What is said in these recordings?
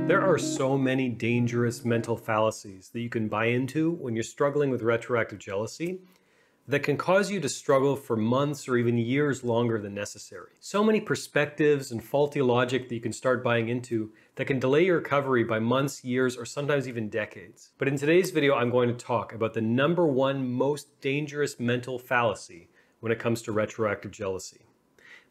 There are so many dangerous mental fallacies that you can buy into when you're struggling with retroactive jealousy that can cause you to struggle for months or even years longer than necessary. So many perspectives and faulty logic that you can start buying into that can delay your recovery by months, years, or sometimes even decades. But in today's video, I'm going to talk about the #1 most dangerous mental fallacy when it comes to retroactive jealousy.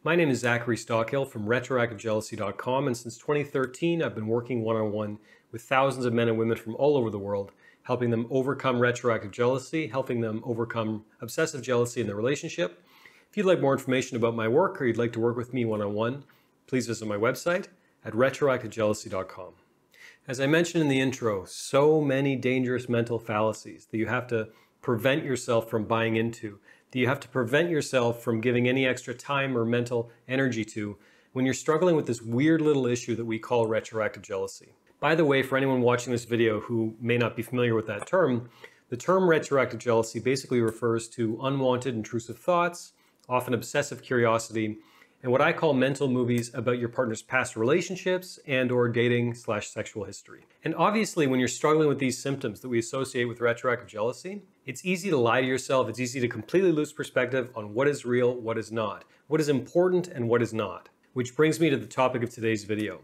My name is Zachary Stockill from retroactivejealousy.com, and since 2013, I've been working one-on-one with thousands of men and women from all over the world, helping them overcome retroactive jealousy, helping them overcome obsessive jealousy in their relationship. If you'd like more information about my work or you'd like to work with me one-on-one, please visit my website at retroactivejealousy.com. As I mentioned in the intro, so many dangerous mental fallacies that you have to prevent yourself from buying into, that you have to prevent yourself from giving any extra time or mental energy to when you're struggling with this weird little issue that we call retroactive jealousy. By the way, for anyone watching this video who may not be familiar with that term, the term retroactive jealousy basically refers to unwanted intrusive thoughts, often obsessive curiosity, and what I call mental movies about your partner's past relationships and/or dating/sexual history. And obviously, when you're struggling with these symptoms that we associate with retroactive jealousy, it's easy to lie to yourself. It's easy to completely lose perspective on what is real, what is not, what is important, and what is not. Which brings me to the topic of today's video.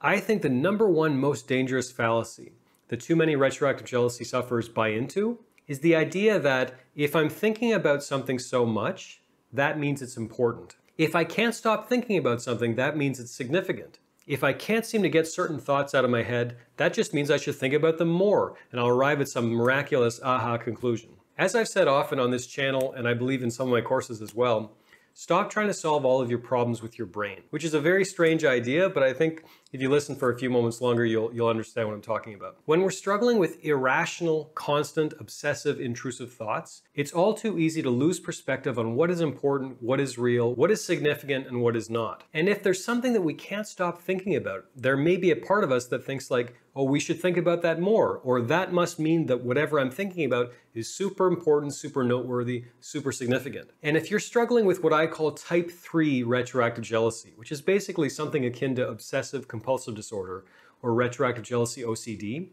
I think the #1 most dangerous fallacy that too many retroactive jealousy sufferers buy into is the idea that if I'm thinking about something so much, that means it's important. If I can't stop thinking about something, that means it's significant. If I can't seem to get certain thoughts out of my head, that just means I should think about them more, and I'll arrive at some miraculous aha conclusion. As I've said often on this channel, and I believe in some of my courses as well, stop trying to solve all of your problems with your brain, which is a very strange idea, but I think if you listen for a few moments longer, you'll understand what I'm talking about. When we're struggling with irrational, constant, obsessive, intrusive thoughts, it's all too easy to lose perspective on what is important, what is real, what is significant, and what is not. And if there's something that we can't stop thinking about, there may be a part of us that thinks like, oh, we should think about that more, or that must mean that whatever I'm thinking about is super important, super noteworthy, super significant. And if you're struggling with what I call type 3 retroactive jealousy, which is basically something akin to obsessive compulsive disorder or retroactive jealousy OCD,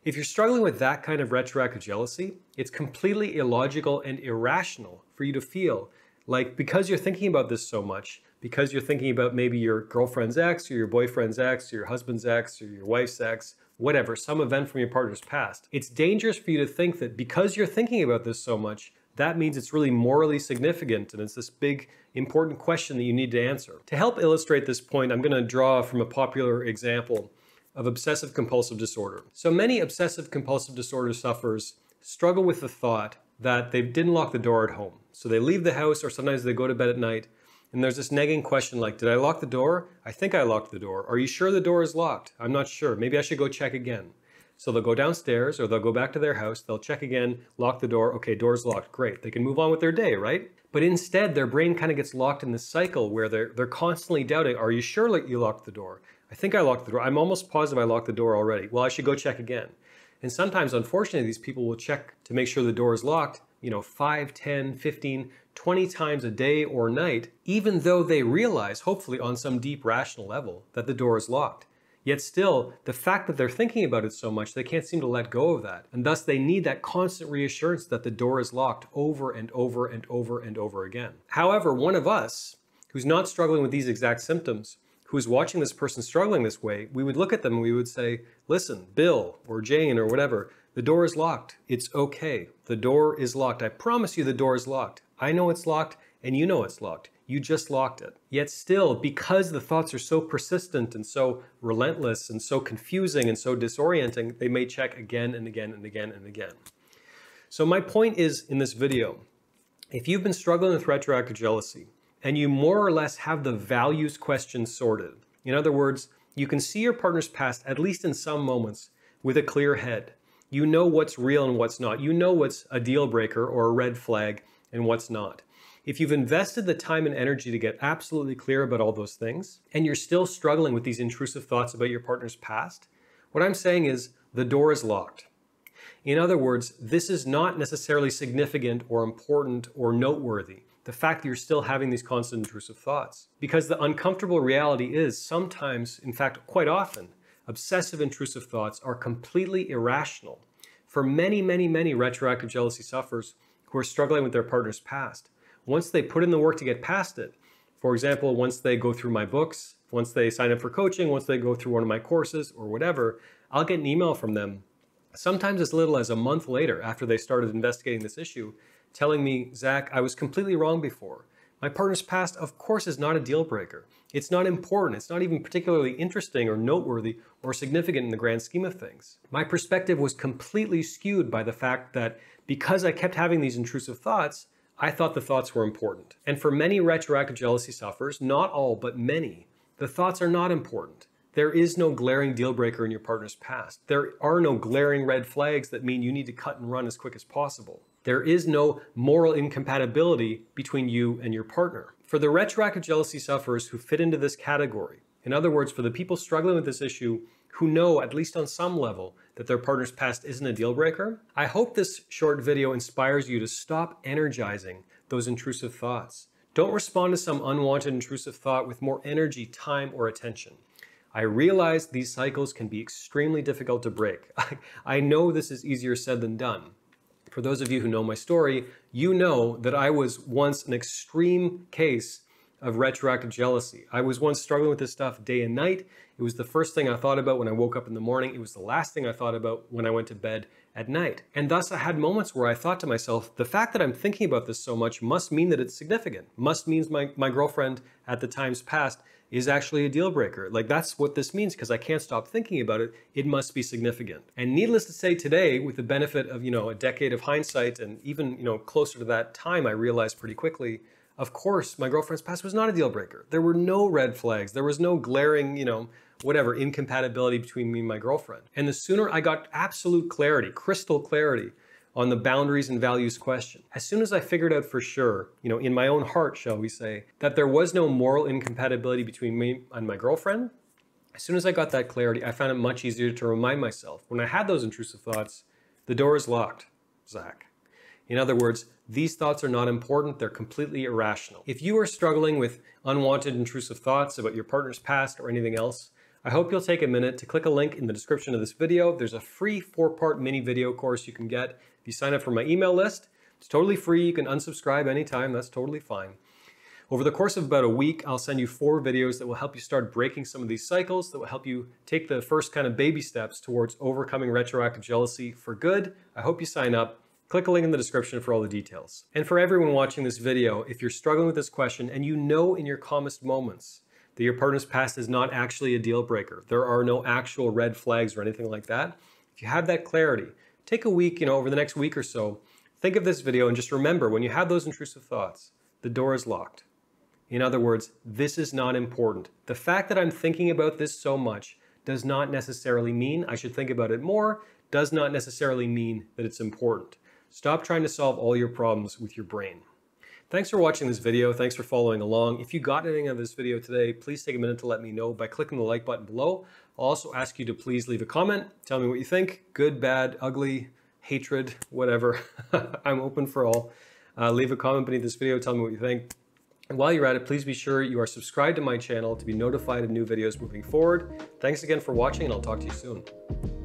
if you're struggling with that kind of retroactive jealousy, it's completely illogical and irrational for you to feel like because you're thinking about this so much, because you're thinking about maybe your girlfriend's ex or your boyfriend's ex or your husband's ex or your wife's ex, whatever, some event from your partner's past, it's dangerous for you to think that because you're thinking about this so much, that means it's really morally significant and it's this big important question that you need to answer. To help illustrate this point, I'm going to draw from a popular example of obsessive compulsive disorder. So many obsessive compulsive disorder sufferers struggle with the thought that they didn't lock the door at home. So they leave the house or sometimes they go to bed at night and there's this nagging question like, did I lock the door? I think I locked the door. Are you sure the door is locked? I'm not sure. Maybe I should go check again. So they'll go downstairs or they'll go back to their house, they'll check again, lock the door, okay, door's locked, great. They can move on with their day, right? But instead, their brain kind of gets locked in this cycle where they're constantly doubting, are you sure that you locked the door? I think I locked the door. I'm almost positive I locked the door already. Well, I should go check again. And sometimes, unfortunately, these people will check to make sure the door is locked, 5, 10, 15, 20 times a day or night, even though they realize, hopefully on some deep rational level, that the door is locked. Yet still, the fact that they're thinking about it so much, they can't seem to let go of that. And thus they need that constant reassurance that the door is locked over and over and over and over again. However, one of us who's not struggling with these exact symptoms, who's watching this person struggling this way, we would look at them and we would say, listen, Bill or Jane or whatever, the door is locked. It's okay. The door is locked. I promise you the door is locked. I know it's locked and you know it's locked. You just locked it. Yet still, because the thoughts are so persistent and so relentless and so confusing and so disorienting, they may check again and again and again and again. So my point is in this video, if you've been struggling with retroactive jealousy and you more or less have the values question sorted, in other words, you can see your partner's past, at least in some moments, with a clear head. You know what's real and what's not. You know what's a deal breaker or a red flag and what's not. If you've invested the time and energy to get absolutely clear about all those things, and you're still struggling with these intrusive thoughts about your partner's past, what I'm saying is the door is locked. In other words, this is not necessarily significant or important or noteworthy. the fact that you're still having these constant intrusive thoughts. Because the uncomfortable reality is sometimes, in fact, quite often, obsessive intrusive thoughts are completely irrational. For many, many, many retroactive jealousy sufferers who are struggling with their partner's past, once they put in the work to get past it, for example, once they go through my books, once they sign up for coaching, once they go through one of my courses or whatever, I'll get an email from them, sometimes as little as a month later after they started investigating this issue, telling me, Zach, I was completely wrong before. My partner's past, of course, is not a deal breaker. It's not important. It's not even particularly interesting or noteworthy or significant in the grand scheme of things. My perspective was completely skewed by the fact that because I kept having these intrusive thoughts, I thought the thoughts were important. And for many retroactive jealousy sufferers, not all, but many, the thoughts are not important. There is no glaring deal breaker in your partner's past. There are no glaring red flags that mean you need to cut and run as quick as possible. There is no moral incompatibility between you and your partner. For the retroactive jealousy sufferers who fit into this category, in other words, for the people struggling with this issue who know, at least on some level, that their partner's past isn't a deal breaker, I hope this short video inspires you to stop energizing those intrusive thoughts. Don't respond to some unwanted intrusive thought with more energy, time, or attention. I realize these cycles can be extremely difficult to break. I know this is easier said than done. For those of you who know my story, you know that I was once an extreme case of retroactive jealousy. I was once struggling with this stuff day and night. It was the first thing I thought about when I woke up in the morning. It was the last thing I thought about when I went to bed at night. And thus I had moments where I thought to myself, the fact that I'm thinking about this so much must mean that it's significant. Must means my girlfriend at the times past is actually a deal breaker. Like, that's what this means, because I can't stop thinking about it. It must be significant. And needless to say, today, with the benefit of, a decade of hindsight and even, closer to that time, I realized pretty quickly, of course, my girlfriend's past was not a deal breaker. There were no red flags. There was no glaring, whatever, incompatibility between me and my girlfriend. And the sooner I got absolute clarity, crystal clarity on the boundaries and values question, as soon as I figured out for sure, in my own heart, shall we say, that there was no moral incompatibility between me and my girlfriend, as soon as I got that clarity, I found it much easier to remind myself, when I had those intrusive thoughts, the door is locked, Zach. In other words, these thoughts are not important, they're completely irrational. If you are struggling with unwanted intrusive thoughts about your partner's past or anything else, I hope you'll take a minute to click a link in the description of this video. There's a free 4-part mini video course you can get if you sign up for my email list. It's totally free. You can unsubscribe anytime. That's totally fine. Over the course of about a week, I'll send you 4 videos that will help you start breaking some of these cycles, that will help you take the first kind of baby steps towards overcoming retroactive jealousy for good. I hope you sign up. Click a link in the description for all the details. And for everyone watching this video, if you're struggling with this question and you know in your calmest moments that your partner's past is not actually a deal breaker, there are no actual red flags or anything like that, if you have that clarity, take a week, over the next week or so, think of this video and just remember, when you have those intrusive thoughts, the door is locked. In other words, this is not important. The fact that I'm thinking about this so much does not necessarily mean I should think about it more, does not necessarily mean that it's important. Stop trying to solve all your problems with your brain. Thanks for watching this video. Thanks for following along. If you got anything out of this video today, please take a minute to let me know by clicking the like button below. I'll also ask you to please leave a comment. Tell me what you think. Good, bad, ugly, hatred, whatever. I'm open for all. Leave a comment beneath this video. Tell me what you think. And while you're at it, please be sure you are subscribed to my channel to be notified of new videos moving forward. Thanks again for watching, and I'll talk to you soon.